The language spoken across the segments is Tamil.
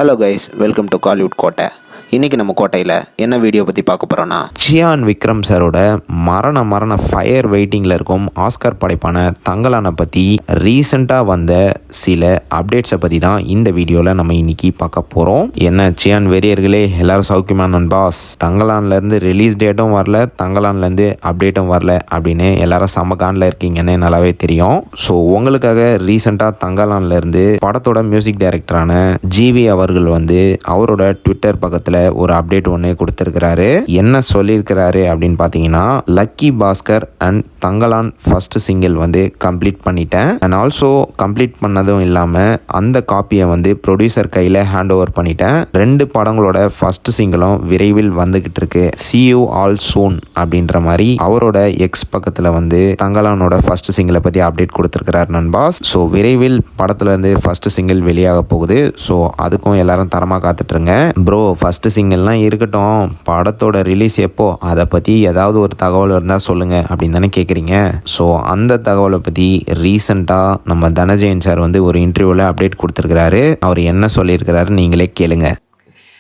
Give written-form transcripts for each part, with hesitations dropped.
Hello guys, welcome to Kollywood கோட்டை. இன்றைக்கி நம்ம கோட்டையில் என்ன வீடியோ பற்றி பார்க்க போகிறோன்னா, சியான் விக்ரம் சாரோட மரண ஃபயர் வெயிட்டிங்கில் இருக்கும் ஆஸ்கார் படைப்பான தங்கலானை பற்றி ரீசெண்டாக வந்த சில அப்டேட்ஸை பற்றி தான் இந்த வீடியோவில் நம்ம இன்றைக்கி பார்க்க போகிறோம். என்ன சியான் வெறியர்களே, எல்லோரும் சௌக்கியமா நண்பாஸ்? தங்கலான்லேருந்து ரிலீஸ் டேட்டும் வரல, தங்கலான்லேருந்து அப்டேட்டும் வரல அப்படின்னு எல்லாரும் சமகானில் இருக்கீங்கன்னு நல்லாவே தெரியும். ஸோ உங்களுக்காக ரீசெண்டாக தங்கலான்லேருந்து படத்தோட மியூசிக் டைரக்டரான ஜிவி அவர்கள் அவரோட ட்விட்டர் பக்கத்தில் ஒரு அப்டேட் ஒன்று கொடுத்துருக்கிறாரு. என்ன சொல்லியிருக்கிறாரு அப்படின்னு பார்த்தீங்கன்னா, lucky Bhaskar and Thangalaan first single complete பண்ணிட்டேன். அண்ட் ஆல்சோ கம்ப்ளீட் பண்ணதும் இல்லாமல் அந்த காப்பியை ப்ரொடியூசர் கையில் ஹேண்ட் ஓவர் பண்ணிட்டேன். 2 படங்களோட ஃபர்ஸ்ட் சிங்கிளும் விரைவில் வந்துகிட்டு இருக்கு. See you all soon அப்படின்ற மாதிரி அவரோட எக்ஸ் பக்கத்தில் தங்கலானோட ஃபர்ஸ்ட் சிங்கிளை பற்றி அப்டேட் கொடுத்துருக்கிறார் நண்பாஸ். ஸோ விரைவில் படத்துலேருந்து ஃபர்ஸ்ட் சிங்கிள் வெளியாக போகுது. ஸோ அதுக்கும் எல்லாரும் தரமாக காத்துட்ருங்க. ப்ரோ, ஃபர்ஸ்ட் சிங்கிள்லாம் இருக்கட்டும், படத்தோட ரிலீஸ் எப்போ, அதை பற்றி ஏதாவது ஒரு தகவல் இருந்தால் சொல்லுங்கள் அப்படின்னு தானே கேட்குறீங்க. ஸோ அந்த தகவலை பற்றி ரீசெண்டாக நம்ம தனஜெயன் சார் ஒரு இன்டர்வியூவில் அப்டேட் கொடுத்துருக்கிறாரு. அவர் என்ன சொல்லியிருக்கிறாரு நீங்களே கேளுங்க.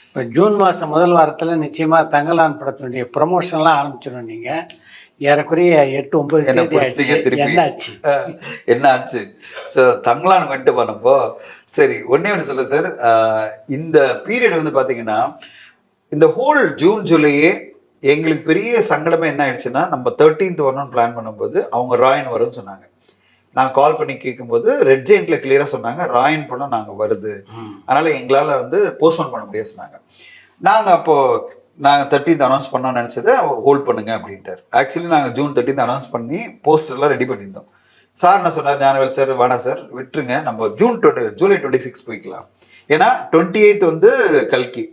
இப்போ ஜூன் மாதம் முதல் வாரத்தில் நிச்சயமாக தங்கலான் படத்தினுடைய ப்ரொமோஷன்லாம் ஆரம்பிச்சிடும். நீங்கள் ஏறக்குறைய 8-9 என்ன ஆச்சு? ஸோ தங்கலான் வந்துட்டு பண்ணப்போ சரி ஒன்னே ஒன்று சொல்ல சார். இந்த பீரியட் பார்த்தீங்கன்னா, இந்த ஹோல் ஜூன் ஜூலையே எங்களுக்கு பெரிய சங்கடமே என்ன ஆயிடுச்சுன்னா, நம்ம 13th வரணும்னு பிளான் பண்ணும்போது அவங்க ராயன் வரும்னு சொன்னாங்க. நான் கால் பண்ணி கேட்கும்போது ரெட் ஜெயின்ட்ல கிளியராக சொன்னாங்க, ராயன் படம் நாங்கள் வருது, அதனால எங்களால் போஸ்ட்போன் பண்ண முடியாது சொன்னாங்க. நாங்கள் 13th அனௌன்ஸ் பண்ணோம்னு நினச்சதை ஹோல்ட் பண்ணுங்க அப்படின்ட்டார். ஆக்சுவலி நாங்கள் ஜூன் 13th அனௌன்ஸ் பண்ணி போஸ்டர்லாம் ரெடி பண்ணியிருந்தோம். சார் என்ன சொன்னார், ஞானவேல் சார், வேணாம் சார் விட்டுருங்க, நம்ம ஜூலை 26 போய்க்கலாம். ஏன்னா 28th கல்கி,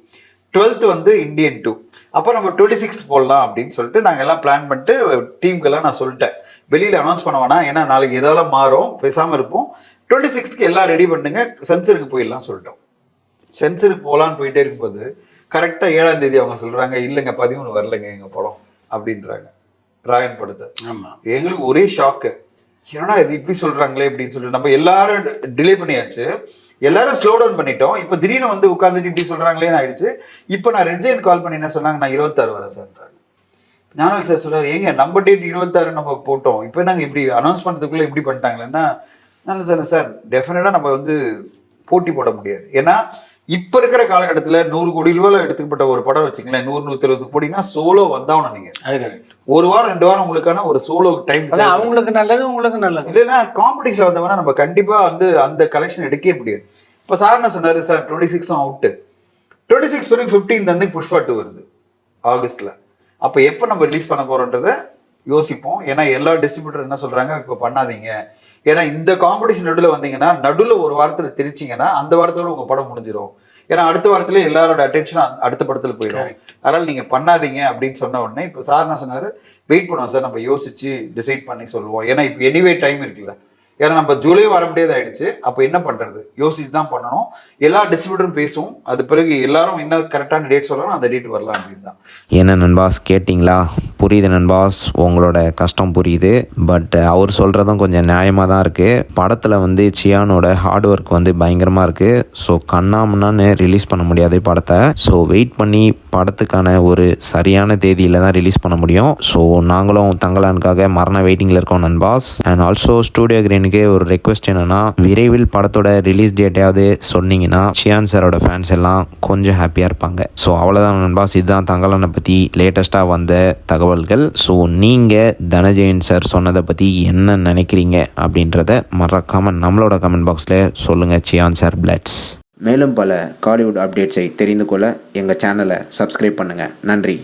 12th இந்தியன் 2, அப்போ நம்ம 26 போடலாம் அப்படின்னு சொல்லிட்டு நாங்கள் எல்லாம் பிளான் பண்ணிட்டு டீமுக்கெல்லாம் நான் சொல்லிட்டேன், வெளியில் அனௌன்ஸ் பண்ண வேணாம், ஏன்னா நாளைக்கு எதெல்லாம் மாறும், பேசாமல் இருப்போம், 26க்கு எல்லாம் ரெடி பண்ணுங்க, சென்சருக்கு போயிடலாம் சொல்லிட்டோம். சென்சருக்கு போகலான்னு போயிட்டே இருக்கும்போது கரெக்டாக 7ஆம் தேதி அவங்க சொல்கிறாங்க, இல்லைங்க 13 வரலைங்க எங்கள் படம் அப்படின்றாங்க, ராயன் படத்தை. எங்களுக்கு ஒரே ஷாக்கு, ஏன்னா இது இப்படி சொல்கிறாங்களே அப்படின்னு சொல்லிட்டு நம்ம எல்லாரும் டிலே பண்ணியாச்சு, எல்லாரும் ஸ்லோ டவுன் பண்ணிட்டோம். இப்போ திடீர்னு உட்காந்துட்டு இப்படி சொல்கிறாங்களேன்னு ஆயிடுச்சு. இப்போ நான் ரெட்ஜெயின் கால் பண்ணி என்ன சொன்னாங்க, நான் 26 வரேன் சார்ன்றாங்க. ஞானவேல் சார் சொல்கிறார், ஏங்க நம்ம டேட் 26 நம்ம போட்டோம், இப்போ நாங்கள் இப்படி அனௌன்ஸ் பண்ணுறதுக்குள்ளே இப்படி பண்ணிட்டாங்களேன்னா, நான் சொன்னேன் சார் டெஃபினட்டாக நம்ம போட்டி போட முடியாது. ஏன்னா இப்ப இருக்கிற காலகட்டத்தில் 100 கோடி ரூபாய் எடுத்துக்கப்பட்ட ஒரு படம் வச்சுங்களேன், 100-120 கோடினா சோலோ வந்தாவணும். நீங்க 1 வாரம் 2 வாரம் உங்களுக்கான ஒரு சோலோ டைம், அவங்களுக்கு நல்லது, உங்களுக்கு நல்லது. இல்லைன்னா காம்படிஷன் வந்தவனா நம்ம கண்டிப்பா அந்த கலெக்ஷன் எடுக்கவே முடியாது. இப்ப சார் என்ன சொன்னாரு, சார் 26 அவுட்டு, 26 பிறகு 15th புஷ்பா 2 வருது ஆகஸ்ட்ல. அப்ப எப்ப நம்ம ரிலீஸ் பண்ண போறோன்றத யோசிப்போம். ஏன்னா எல்லா டிஸ்ட்ரிபியூட்டர் என்ன சொல்றாங்க, இப்ப பண்ணாதீங்க, ஏன்னா இந்த காம்படிஷன் நடுவில் வந்தீங்கன்னா, நடுவில் ஒரு வாரத்தில் திரிச்சிங்கன்னா அந்த வாரத்தோட உங்க படம் முடிஞ்சிடும். ஏன்னா அடுத்த வாரத்துல எல்லாரோட அட்டென்ஷன் அடுத்த படத்துல போயிடும். அதனால நீங்க பண்ணாதீங்க அப்படின்னு சொன்ன உடனே இப்போ சார் என்ன சொன்னாரு, வெயிட் பண்ணுவோம் சார், நம்ம யோசிச்சு டிசைட் பண்ணி சொல்லுவோம். ஏன்னா இப்போ எனிவே டைம் இருக்குல்ல, ஏன்னா நம்ம ஜூலை வர முடியாது ஆயிடுச்சு. அப்போ என்ன பண்றது, யோசிச்சு தான் பண்ணணும். எல்லா டிஸ்ட்ரிபியூட்டரும் பேசுவோம், அது பிறகு எல்லாரும் என்ன கரெக்டான டேட் சொல்லணும், அந்த டேட் வரலாம் அப்படின்னு தான். என்ன நண்பாஸ் கேட்டிங்களா? புரியுது நண்பாஸ், உங்களோட கஷ்டம் புரியுது. பட் அவர் சொல்கிறதும் கொஞ்சம் நியாயமாக தான் இருக்குது. படத்தில் சியானோட ஹார்ட் ஒர்க் பயங்கரமாக இருக்குது. ஸோ கண்ணாமண்ணான்னு ரிலீஸ் பண்ண முடியாது படத்தை. ஸோ வெயிட் பண்ணி படத்துக்கான ஒரு சரியான தேதியில் தான் ரிலீஸ் பண்ண முடியும். ஸோ நாங்களும் தங்கலானுக்காக மரண வெயிட்டிங்கில் இருக்கோம் நண்பாஸ். அண்ட் ஆல்சோ ஸ்டூடியோ கிரீனுக்கு ஒரு ரெக்வெஸ்ட் என்னன்னா, விரைவில் படத்தோட ரிலீஸ் டேட்டையாவது சொன்னீங்கன்னா சியான் சாரோட ஃபேன்ஸ் எல்லாம் கொஞ்சம் ஹாப்பியாக இருப்பாங்க. ஸோ அவ்வளோதான் நண்பாஸ், இதுதான் தங்கலானை பற்றி லேட்டஸ்ட்டாக வந்த தகவல்கள். ஸோ நீங்கள் தனஜெயன் சார் சொன்னதை பற்றி என்ன நினைக்கிறீங்க அப்படின்றத மறக்காமல் நம்மளோட கமெண்ட் பாக்ஸில் சொல்லுங்கள். Cyan sir பிளட்ஸ். மேலும் பல காலிவுட் அப்டேட்ஸை தெரிந்து கொள்ள எங்கள் சேனலை சப்ஸ்கிரைப் பண்ணுங்கள். நன்றி.